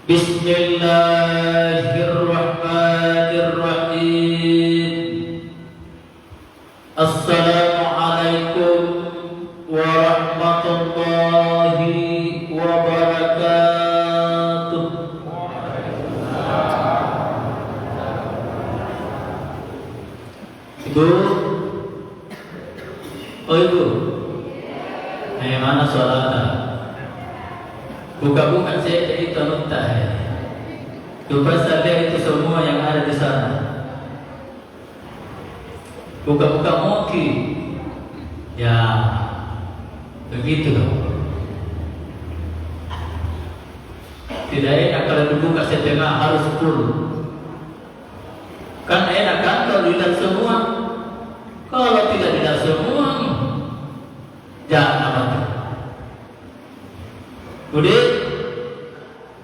Bismillahirrahmanirrahim. Assalamualaikum warahmatullahi wabarakatuh. Ibu, oh ibu, mana suara? Buka-buka saya jadi terluntah ya. Coba sadar itu semua yang ada di sana. Buka-buka moki. Ya, begitu dong. Tidak enak kalau dibuka setengah, harus full. Kan enak kan kalau dilihat semua. Kalau tidak dilihat semua, jangan apa. Udah,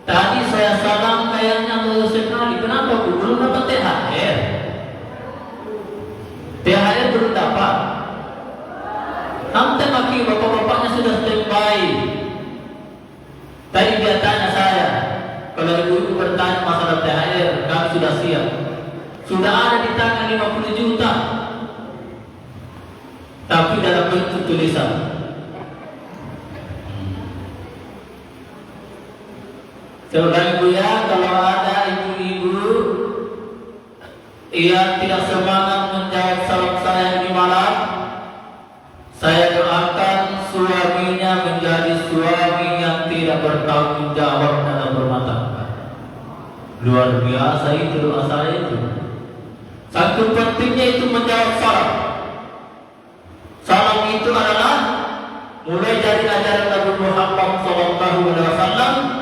tadi saya salam kayaknya lulus sekali. Kenapa aku belum dapat THR? THR belum dapat. Sampai maki bapak-bapaknya sudah standby. Tadi dia tanya saya, kalau ibu bertanya masalah THR, kami sudah siap. Sudah ada di tangan 50 juta, tapi dalam bentuk tulisan. Saudara ibu ya, kalau ada ibu-ibu yang tidak semangat menjawab salam saya di malam, saya doakan suaminya menjadi suami yang tidak bertanggung jawab dalam berumah tangga. Luar biasa itu doa saya itu. Satu pentingnya itu menjawab salam. Salam itu adalah mulai dari ajaran Nabi Muhammad SAW.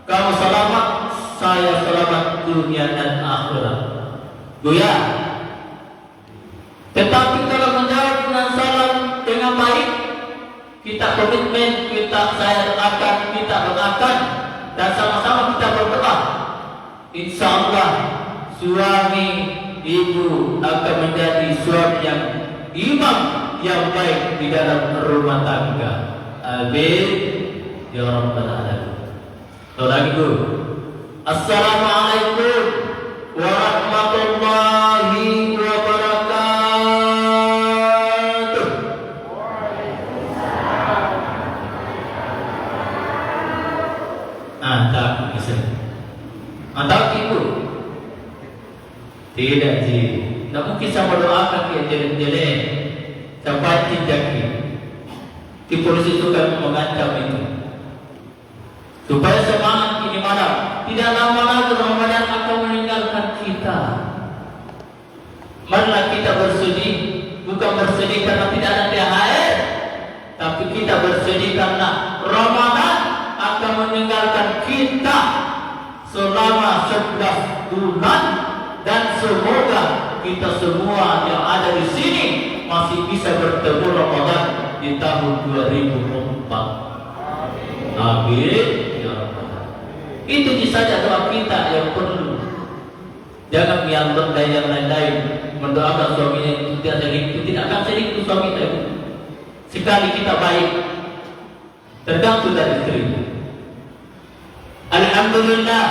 Kamu selamat, saya selamat dunia dan akhirat. Buya. Tetapi kalau menjawab dengan salam dengan baik, kita komitmen, saya doakan, kita doakan, dan sama-sama kita berdoa. Insya Allah suami ibu akan menjadi suami yang imam yang baik di dalam rumah tangga. Amin ya rabbal alamin. Saudara ibu, assalamualaikum warahmatullahi wabarakatuh. Mantap, mantap ibu. Tidak ji, tidak mungkin sama doakan dia jelek-jelek sampai tidak. Di polisi itu kan mengancam itu. Supaya semangat ini malam. Tidak lama lagi Ramadan akan meninggalkan kita. Marilah kita bersedih, bukan bersedih karena tidak ada THR, tapi kita bersedih karena Ramadan akan meninggalkan kita selama 11 bulan, dan semoga kita semua yang ada di sini masih bisa bertemu Ramadan di tahun 2004. Amin. Itu saja doa kita yang perlu. Jangan menyambut dan yang lain-lain. Mendoakan suaminya itu tidak selingkuh, tidak akan selingkuh suami itu. Sekali kita baik, tergantung dari istri. Alhamdulillah,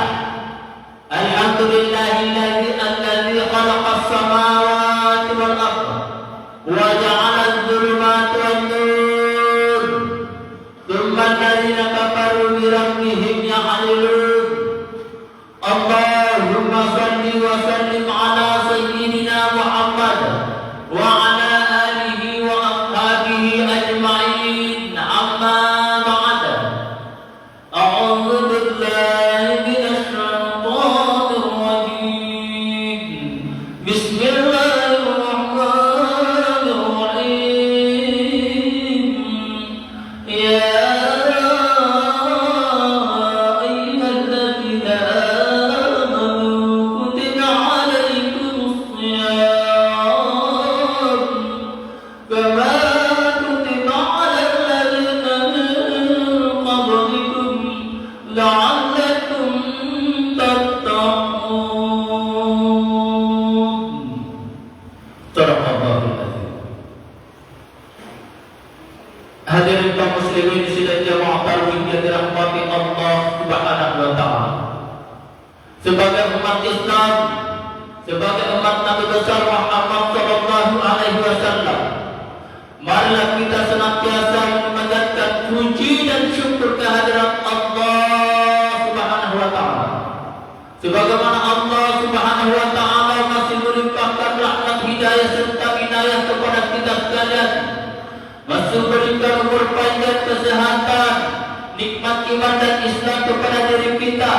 alhamdulillahilladzi khalaqa as-samawati wal ardh wa ja'ala adh-dhulumati wan nur. Tsumma alladhina kafaru bi rabbihim ya'dilun. Allahumma salli wa sallim ala sayyidina Muhammad wa ala alihi wa ashabihi ajma'in. Amma ba'd. A'udzu billahi minasy syaithanir rajim. Bismillahirrahmanirrahim. Ya sebagai umat Nabi besar Muhammad sallallahu alaihi wasallam, marilah kita senantiasa memanjatkan puji dan syukur kehadirat Allah Subhanahu wa taala. Sebagaimana Allah Subhanahu wa taala masih melimpahkan rahmat hidayah serta inayah kepada kita sekalian, masih berikan umur panjang, kesehatan, nikmat iman dan Islam kepada diri kita,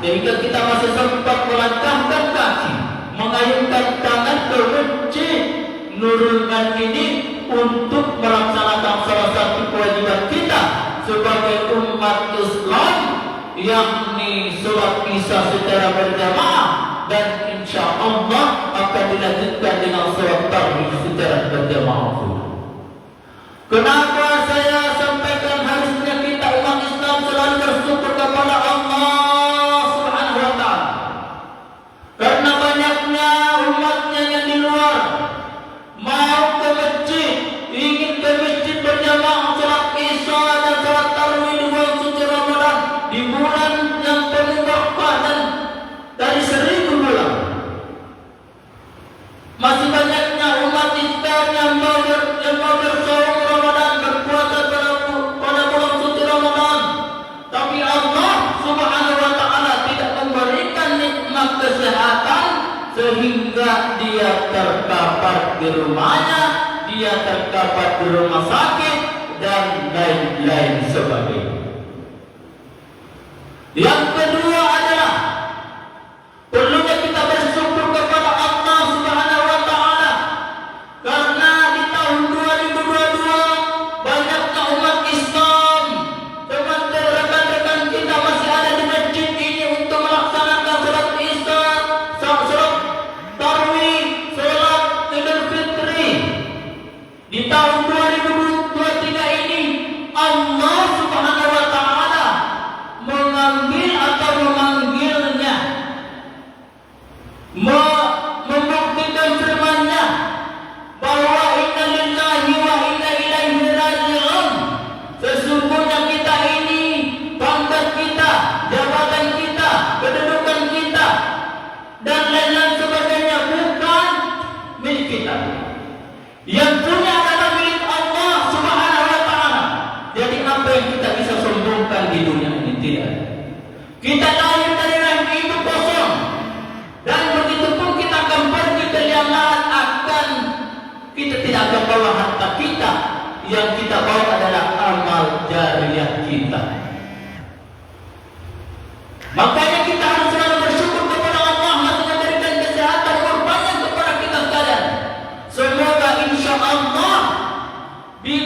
sehingga kita masih sempat melangkahkan kaki, mengayunkan tangan ke masjid Nurul Iman ini untuk melaksanakan salah satu kewajiban kita sebagai umat Islam, yakni sholat Isya secara berjamaah, dan insya Allah akan dilanjutkan dengan sholat tarawih secara berjamaah. Kenapa saya sampaikan harusnya kita umat Islam selalu bersyukur kepada Allah Subhanahu wa taala? Karena banyaknya umatnya yang di luar mau ke masjid, ingin ke masjid berjamaah sholat Isya dan sholat tarawih di bulan suci Ramadan, di bulan yang penuh berkah dan dari 1000 bulan. Masih banyaknya umat Islam yang mau bersaum Ramadan, berpuasa pada bulan suci Ramadan, tapi Allah Subhanahu wa taala tidak memberikan nikmat kesehatan sehingga dia terkapar di rumahnya, dia terkapar di rumah sakit dan lain-lain sebagainya. Yang kedua adalah perlunya kita bersyukur kepada Allah Subhanahu wa taala karena di tahun 2022 banyaknya umat Islam, teman-teman rekan-rekan kita masih ada di masjid ini untuk melaksanakan sholat Isya, sholat tarawih, sholat Idul Fitri. Di tahun 2023 ini Allah Subhanahu wa taala mengambil atau memanggilnya, membuktikan firman-Nya bahwa inna lillahi wa inna ilaihi raji'un. Sesungguhnya kita ini, pangkat kita, jabatan kita, kedudukan kita dan lain-lain sebagainya bukan milik kita. Yang punya adalah milik Allah Subhanahu wa taala. Jadi apa yang kita bisa sombongkan di dunia ini? Tidak. Kita lahir dari rahim ibu kosong, dan begitu pun kita akan pergi ke liang lahat, kita tidak akan bawa harta kita. Yang kita bawa adalah amal jariyah kita. Makanya kita harus selalu bersyukur kepada Allah yang memberikan kesehatan umur panjang kepada kita sekalian. Semoga insya Allah di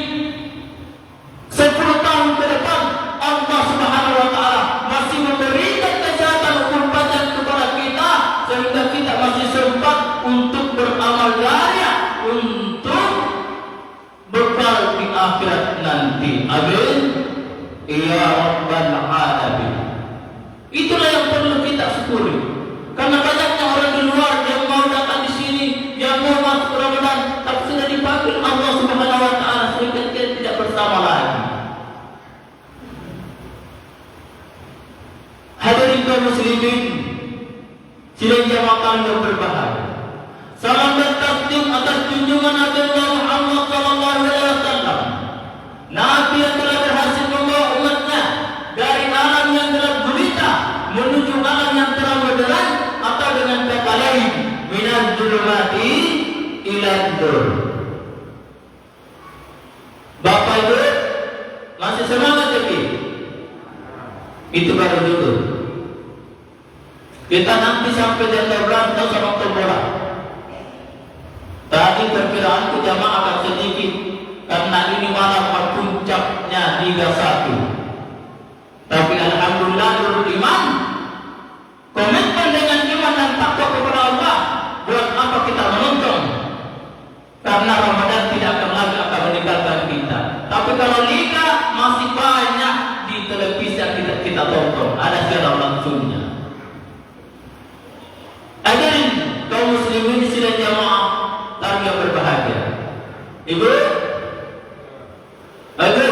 10 tahun ke depan Allah Subhanahu wa taala masih memberikan kesehatan umur panjang kepada kita, sehingga kita masih sempat untuk beramal jariah untuk bekal di akhirat nanti. Amin ya rabbal alamin. Itulah yang perlu kita syukuri. Karena banyaknya orang di luar yang mau datang di sini, yang mau masuk Ramadan, tapi sudah dipanggil Allah Subhanahu wa taala sehingga kita tidak bersama lagi. Hadirin kaum muslimin, sidang jamaah yang berbahagia. Salam dan taslim atas junjungan Nabi Muhammad sallallahu alaihi wasallam. Nabi yang telah berhasil membawa umatnya dari alam yang gelap gulita menuju alam yang terang benderang, atau dengan kata lain, minaz zulumati ila nur. Bapak Ibu masih semangat lagi? Itu baru dulu. Kita nanti sampai jam 12 atau sama bola. Tadi perkiraan jamaah akan sedikit karena ini malam puncaknya Liga 1. Tapi alhamdulillah Nurul Iman komitmen dengan iman dan takwa kepada Allah. Buat apa kita menonton? Karena Ramadan tidak akan lagi akan meninggalkan kita. Tapi kalau Liga masih banyak di televisi yang kita tonton, ada siaran langsungnya. Hadirin kaum muslimin sidang jamaah yang berbahagia. Ibu, ayo,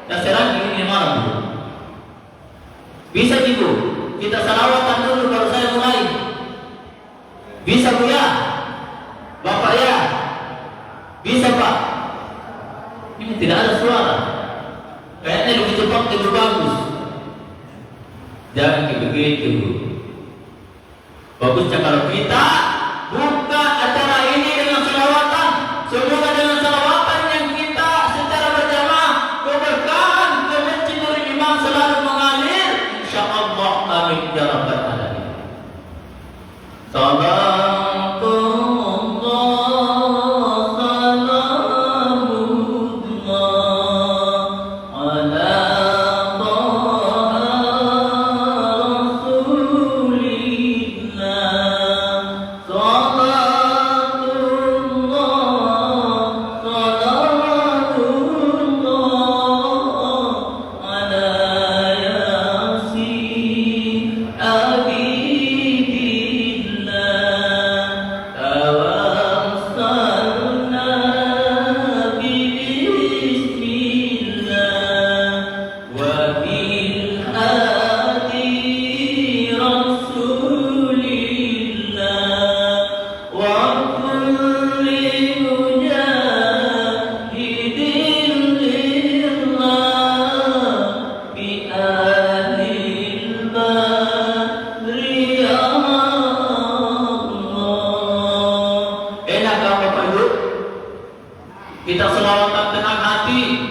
yang serang ini malam dulu. Bisa ibu, kita salawatan dulu baru saya mulai. Bisa Bu ya? Bapak ya? Bisa Pak? Ini tidak ada suara. Kayaknya lebih cepat lebih bagus. Jangan begitu. Bagusnya kalau kita buka acara ini dengan selawatan. Semoga dengan selawatan yang kita secara berjamaah keberkahan ke Masjid Nurul Imam selalu mengalir. InsyaAllah amin ya rabbal alamin. Kita selawatan tenang hati.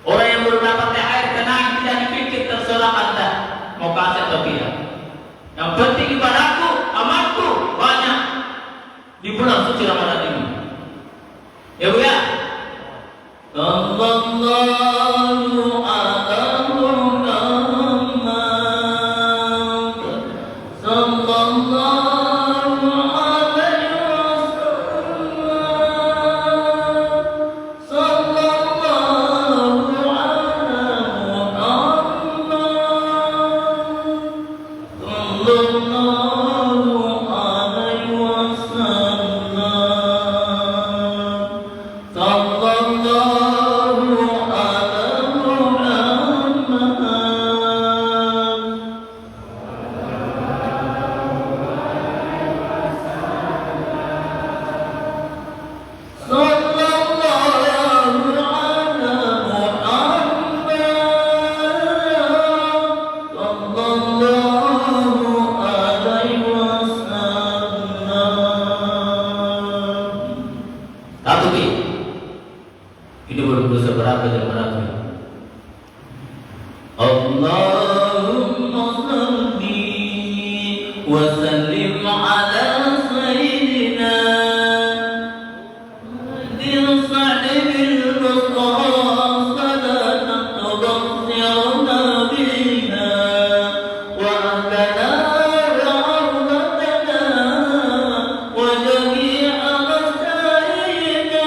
Orang yang baru dapat THR tenang, tidak dipikir, terserah Anda mau kasih atau tidak. Yang penting ibadahku, amalku banyak di bulan suci Ramadan ini. Ya Bu ya. Sallallahu ala Muhammad sallallahu ini baru dosa berapa dan berapa? Allahumma salli wa sallim ala sayyidina Muhammadin sahibil Mustafa salatan tubassiruna biha wa ahlana wa ardatana wa jami'a masyayina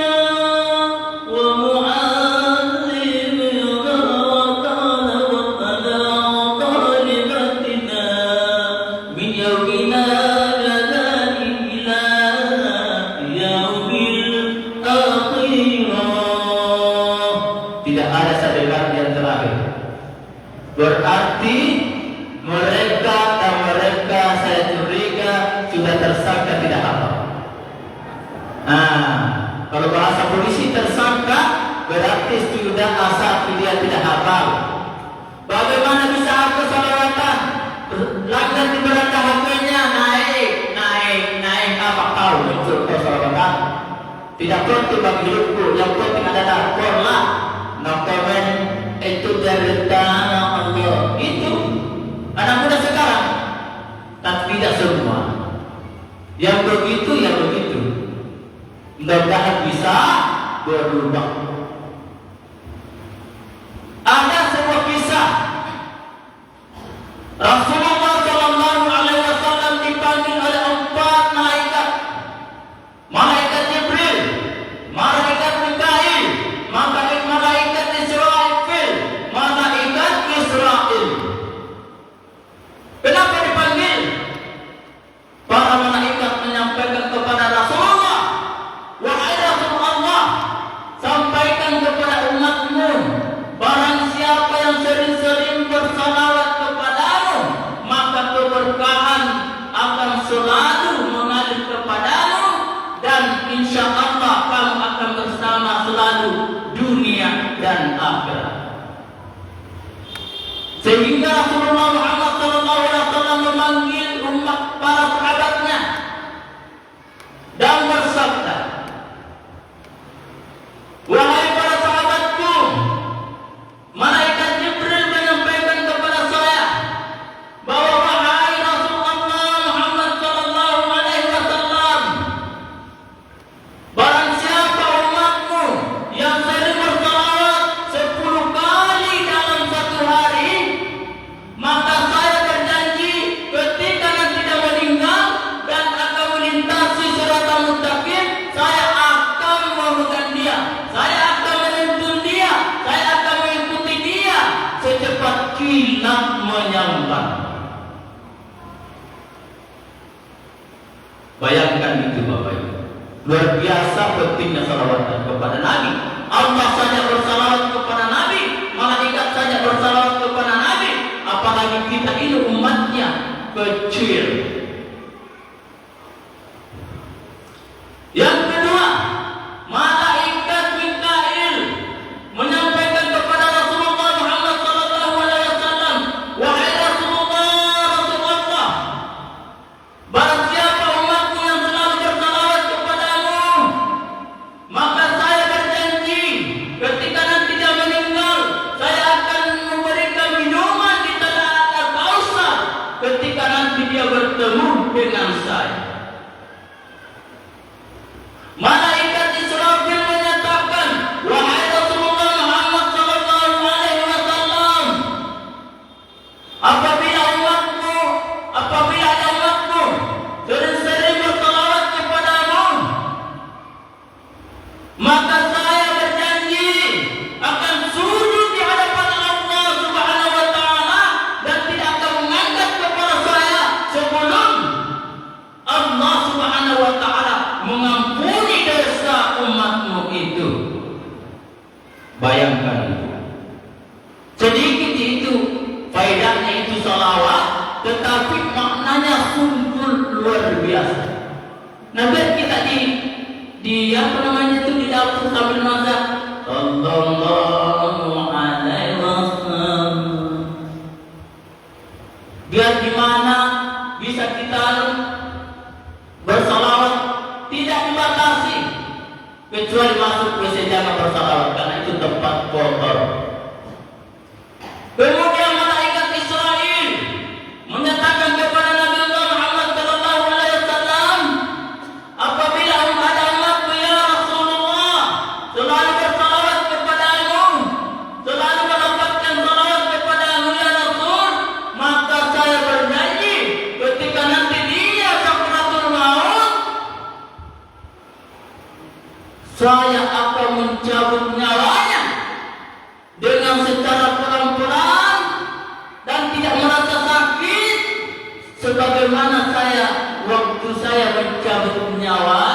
tidak ada sedekah yang terakhir. Berarti mereka saya curiga sudah tersangka tidak hafal. Kalau bahasa polisi tersangka berarti sudah asal dia tidak hafal. Bagaimana bisa hafal salawatan? Langgar di beranda HP-nya naik apa kau muncul ke salawatan? Tidak penting bagi hidupku, yang penting adalah korlah. No comment, itu dari tanah Allah. Itu anak muda sekarang, tapi tidak semua. Yang begitu, mudah-mudahan bisa berubah. Ada sebuah kisah Rasulullah Shallallahu Alaihi Wasallam dipanggil oleh 4 malaikat. Malaikat Jibril, malaikat Mikail, malaikat Israfil, malaikat Israel. Kenapa dipanggil? Para malaikat menyampaikan kepada Rasulullah, wahai Rasulullah, sampai Sehingga Rasulullah Muhammad SAW memanggil umat para sahabatnya dan bersabda, "Wahai para sahabatku, malaikat Jibril menyampaikan kepada saya bahwa wahai Rasulullah Muhammad SAW, barang siapa umatmu yang sering bersalawat 10 kali dalam satu hari, maka saya berjanji ketika nanti dia meninggal dan akan melintasi siratal mustaqim, saya akan memegang dia, saya akan menuntun dia, saya akan mengikuti dia secepat kilat menyambar." Bayangkan itu Bapak Ibu. Luar biasa pentingnya salawat kepada Nabi. Allah saja bersalawat kepada Nabi, malaikat saja bersalawat kepada Nabi, apalagi kita ini umatnya kecil. Yang kedua, malaikat Mikail menyampaikan kepada Rasulullah Muhammad SAW, "Wahai Rasulullah, barang siapa umatmu yang selalu bersalawat kepadamu, maka saya berjanji ketika nanti dia meninggal, saya akan memberikan minuman di Telaga Al-Kautsar ketika nanti dia bertemu dengan saya." Malaikat Israfil menyatakan, "Wahai Rasulullah Muhammad SAW, apabila ada umatmu sering-sering bersalawat kepadamu, maka saya berjanji akan sujud di hadapan Allah Subhanahu wa Ta'ala dan tidak akan mengangkat kepala saya sebelum Allah Subhanahu wa Ta'ala mengampuni dosa umatmu itu." Bayangkan itu. Sedikit itu faedahnya itu salawat, tetapi maknanya sungguh luar biasa. Nah, biar kita di apa namanya itu di dapur sambil masak, sallallahu alaihi wasallam. Biar di mana bisa kita bersalawat tidak dibatasi, kecuali masuk WC jangan bersalawat karena itu tempat kotor. Kemudian malaikat Israel menyatakan kepada Nabi Muhammad SAW, apabila ada umatmu ya Rasulullah selalu bersalawat kepadamu, selalu mendapatkan salawat kepadamu ya Rasul, maka saya berjanji ketika nanti dia sakaratul maut, saya akan mencabut nyawanya dengan secara pelan-pelan dan tidak merasa sakit, sebagaimana waktu saya mencabut nyawa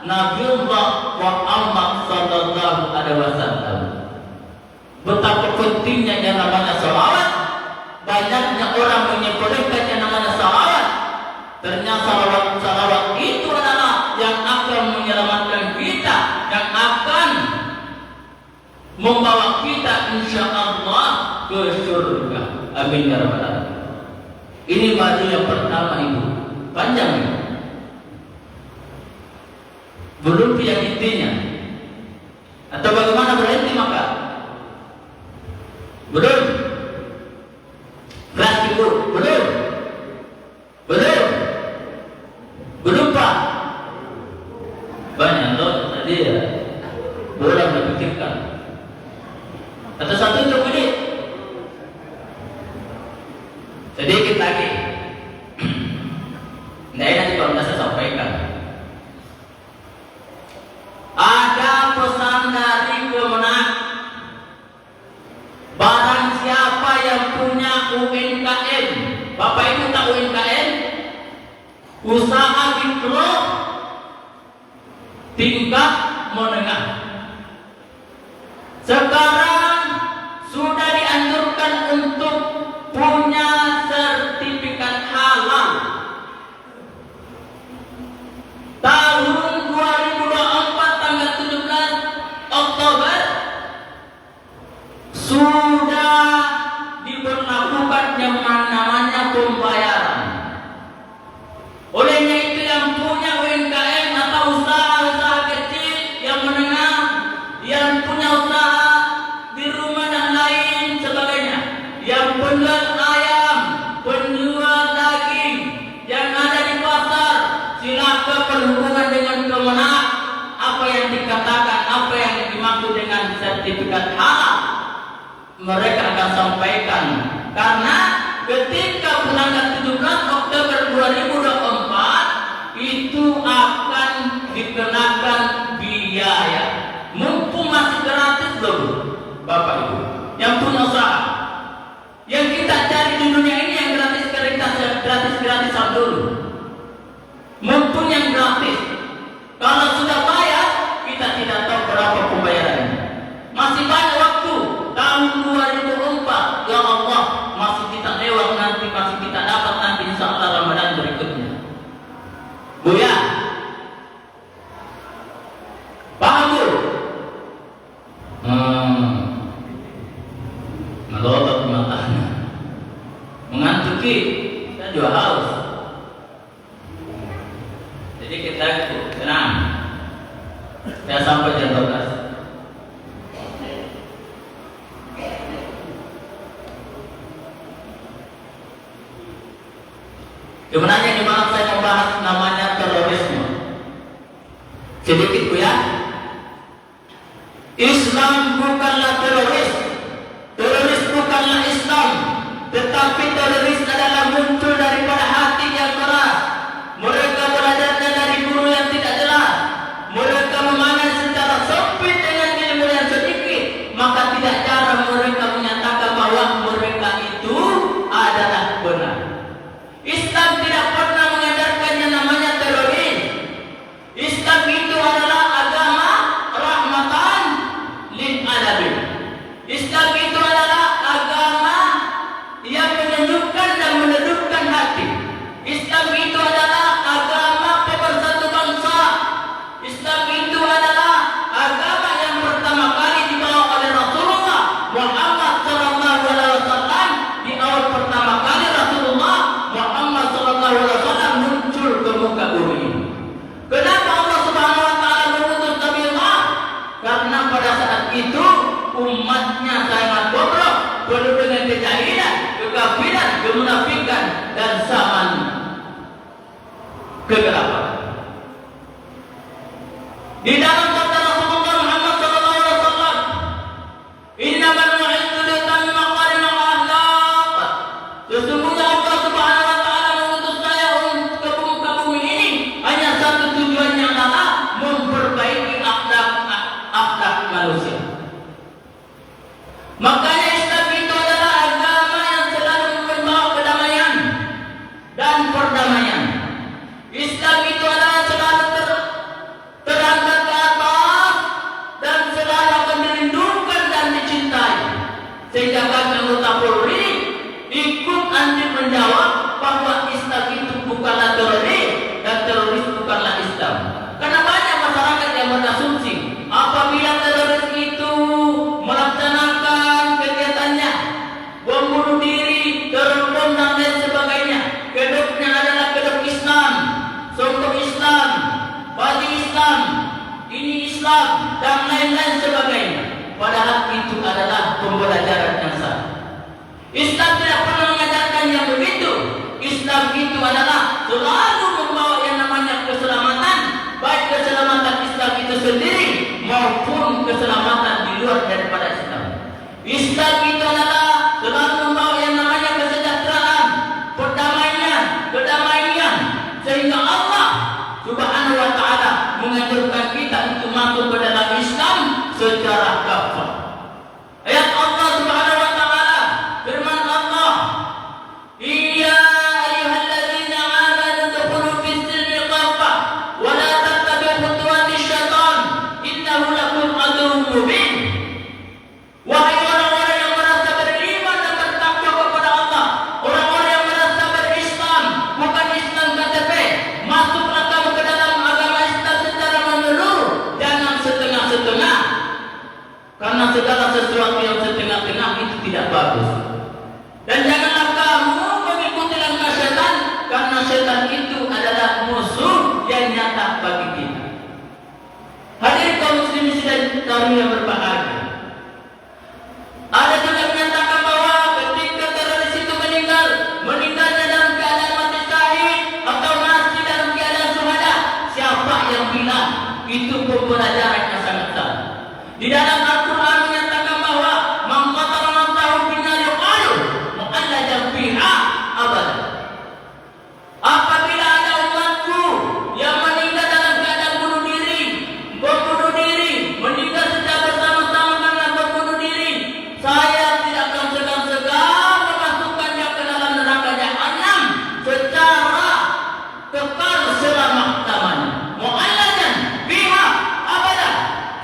Nabiullah Muhammad sallallahu alaihi wasallam. Betapa pentingnya yang namanya salawat. Banyaknya orang menyepelekan yang namanya salawat. Ternyata salawat itu adalah yang akan menyelamatkan kita, yang akan membawa kita insya Allah ke surga. Amin ya rabbal alamin. Ini baju yang pertama Ibu, panjang ini. Belum yang intinya. Atau bagaimana berhenti maka? Belum. Kelas Ibu, belum. Pak. Banyak loh tadi ya. Boleh berpikirkan. Atau satu untuk ini. Sedikit lagi. Nah, nanti kalau saya sampaikan. Ada pesan dari Kemenak. Barang siapa yang punya UMKM, Bapak Ibu tahu UMKM? Usaha mikro tingkat menengah. Sekarang sudah dianjurkan untuk punya sertifikat halal. Tahun 2024 tanggal 17 Oktober sudah diberlakukan kemenangan apa yang dikatakan, apa yang dimaksud dengan sertifikat halal, mereka akan sampaikan. Karena ketika berangkat 17 Oktober 2024 itu akan dikenakan biaya. Mumpung masih gratis loh Bapak Ibu yang punya usaha. Yang kita cari di dunia ini yang gratis-gratisan dulu. Mumpung yang gratis. Kalau sudah bayar, kita tidak tahu berapa pembayarannya. Masih banyak waktu. Tahun 2004, ya Allah, masih kita lewat nanti, masih kita dapat nanti insya Allah Ramadan berikutnya. Bu ya, paham Bu? Melotot matanya, mengantuki, saya juga haus. Jadi kita tenang. Saya sampai jam 12. Sebenarnya di mana saya membahas namanya terorisme. Sedikit Bu ya. Islam bukanlah teroris. Teroris bukanlah Islam. Tetapi teroris adalah muncul daripada hati yang keras. Mereka belajarnya dari guru yang tidak jelas. Mereka memandang secara sempit dengan ilmu yang sedikit. Maka tidak jarang mereka menyatakan bahwa mereka itu adalah benar. Islam tidak pernah mengajarkan yang namanya teroris. Islam itu adalah agama rahmatan lil alamin. Islam itu adalah agama yang menyejukkan dan menedukkan hati. Islam itu adalah agama pemersatu bangsa. Islam itu adalah agama yang pertama kali dibawa oleh Rasulullah Muhammad sallallahu alaihi wasallam. Di awal pertama kali Rasulullah Muhammad sallallahu alaihi wasallam muncul ke muka bumi ini. Kenapa Allah Subhanahu wa taala mengutus Nabi Allah? Karena pada saat itu umatnya sangat bobrok, penuh dengan kejahilan, kekafiran, kemunafikan dan zaman kegelapan. Di dalam sabda Rasulullah Muhammad sallallahu alaihi wasallam, "Innamal mu'izzu li tammi maqarim al-akhlaq." Sesungguhnya Allah Subhanahu wa taala mengutus saya ke muka bumi ini hanya satu tujuannya adalah memperbaiki akhlak manusia. Makanya Islam itu adalah agama yang selalu membawa kedamaian dan perdamaian. Islam itu adalah selalu terangkat ke atas dan selalu akan dirindukan dan dicintai. Sehingga kami anggota Polri ikut andil menjawab bahwa Islam itu bukanlah teroris dan teroris bukanlah Islam. Karena banyak masyarakat yang berasumsi apabila teroris itu melaksanakan kegiatannya bom bunuh diri, teror bom dan lain sebagainya, kedoknya adalah kedok Islam, songkok Islam, baju Islam, ini Islam dan lain-lain sebagainya. Padahal itu adalah pembelajaran yang salah. Islam tidak pernah mengajarkan yang begitu. Islam itu adalah selalu membawa yang namanya keselamatan, baik keselamatan Islam itu sendiri maupun keselamatan di luar daripada Islam. Islam itu adalah selalu membawa yang namanya kesejahteraan, perdamaian, kedamaian, sehingga Allah Subhanahu wa taala menganjurkan kita untuk masuk ke dalam Islam secara kafah. Ayat Allah Subhanahu wa taala, firman Allah, "Ya ayyuhalladzina amanu dkhulu fis-silmi kafah wa la tattabi'u khutuwati syaitan innahu lakum aduwwun mubin." Wahai orang-orang yang merasa beriman dan bertakwa kepada Allah, orang-orang yang merasa berislam, bukan Islam KTP, masuklah kamu ke dalam agama Islam secara menyeluruh, jangan setengah-setengah. Karena segala sesuatu yang setengah-tengah itu tidak bagus. Dan janganlah kamu mengikuti langkah setan, karena setan itu adalah musuh yang nyata bagi kita. Hadirin kaum muslimin dan yang berbahagia. Ada juga menyatakan bahwa ketika teroris itu meninggalnya dalam keadaan mati syahid atau mati dalam keadaan syuhada, siapa yang bilang pelajaran yang sangat besar. Di dalam Al-Quran menyatakan bahwa man qatala nafsahu binnar yuqalu mu'allajan fiha abada. Apabila ada umatku yang meninggal dalam keadaan bunuh diri, meninggal secara bersama-sama karena berbunuh diri, saya tidak akan segan-segan memasukkannya ke dalam neraka Jahannam secara kekal selama-lamanya. Mu'allajan fiha abada.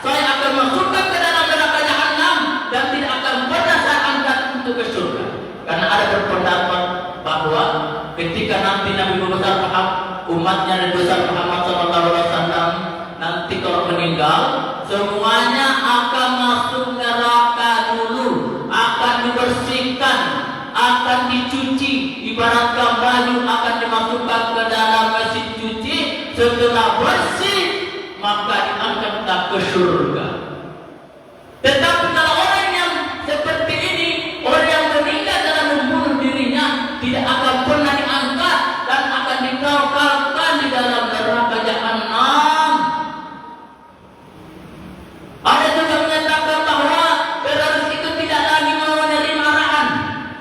Saya akan masukkan ke dalam neraka Jahannam dan tidak akan pernah saya angkat untuk ke surga. Karena ada berpendapat bahwa ketika nanti Nabi besar umatnya dan besar Muhammad SAW nanti kalau meninggal semuanya akan masuk neraka dulu, akan dibersihkan, akan dicuci, ibaratkan baju akan dimasukkan ke dalam mesin cuci. Setelah bersih maka diangkatlah ke surga. Tetapi kalau orang yang seperti ini, orang yang meninggal dalam membunuh dirinya, tidak akan pernah diangkat dan akan dikekalkan di dalam neraka Jahannam. Ada juga menyatakan bahwa teroris itu tidak lagi mau menerima arahan.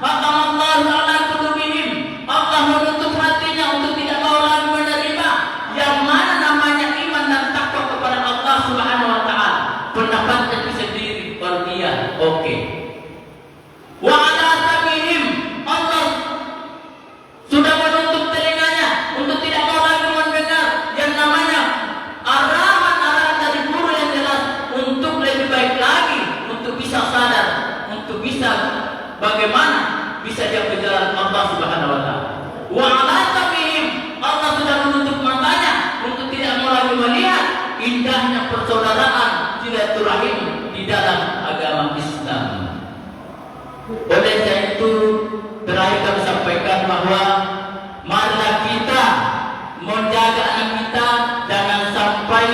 Hakamallahu ala qulubihim. Allah menutup hatinya untuk tidak mau lagi menerima yang mana namanya iman dan takwa kepada Allah Subhanahu wa taala. Pendapatnya itu sendiri kalau dia oke. Wa ala samihim, Allah sudah menutup telinganya untuk tidak mau lagi mendengar yang namanya arahan-arahan dari guru yang jelas untuk lebih baik lagi, untuk bisa sadar, untuk bisa bagaimana bisa dia ke jalan Allah Subhanahu wa taala. Wa ala samihim, Allah sudah menutup matanya untuk tidak mau lagi melihat indahnya persaudaraan silaturahim di dalam agama Islam. Oleh sebab itu terakhir kami sampaikan bahwa marilah kita menjaga anak kita jangan sampai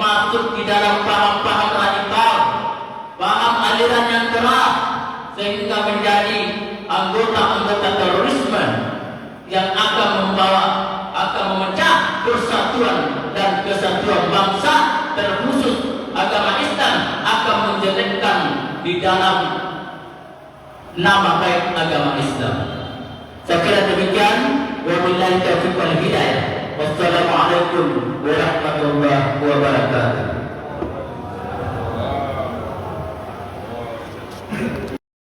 masuk di dalam paham-paham radikal, paham aliran yang keras sehingga menjadi anggota-anggota terorisme yang akan memecah persatuan dan kesatuan bangsa, terkhusus agama Islam akan menjelekkan di dalam nama baik agama Islam. Saya kira demikian. Wabillahi taufiq wal hidayah. Wassalamualaikum warahmatullahi wabarakatuh.